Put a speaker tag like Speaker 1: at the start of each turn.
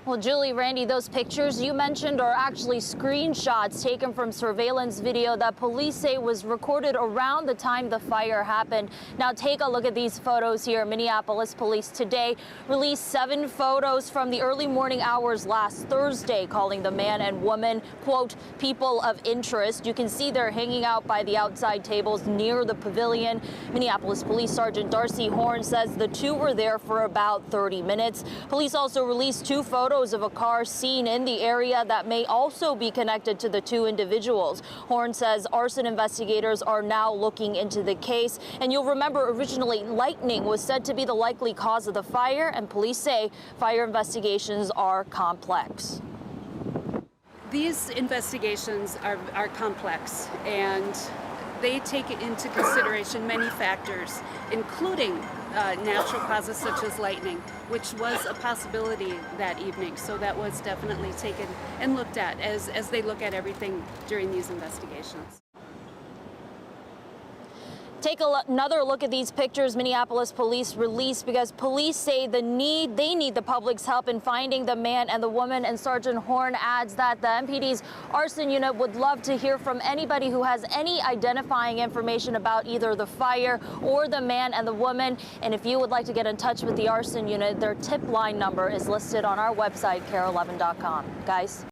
Speaker 1: Well, Julie, Randy, those pictures you mentioned are actually screenshots taken from surveillance video that police say was recorded around the time the fire happened. Now take a look at these photos here. Minneapolis police today released 7 photos from the early morning hours last Thursday, calling the man and woman, quote, people of interest. You can see they're hanging out by the outside tables near the pavilion. Minneapolis Police Sergeant Darcy Horn says the two were there for about 30 minutes. Police also released 2 photos of a car seen in the area that may also be connected to the 2 individuals. Horn says arson investigators are now looking into the case. And you'll remember originally lightning was said to be the likely cause of the fire, and police say fire investigations are complex.
Speaker 2: These investigations are complex, and they take into consideration many factors, including natural causes such as lightning, which was a possibility that evening. So that was definitely taken and looked at as they look at everything during these investigations.
Speaker 1: Take another look at these pictures Minneapolis police released, because police say they need the public's help in finding the man and the woman. And Sergeant Horn adds that the MPD's arson unit would love to hear from anybody who has any identifying information about either the fire or the man and the woman. And if you would like to get in touch with the arson unit, their tip line number is listed on our website, KARE11.com. Guys.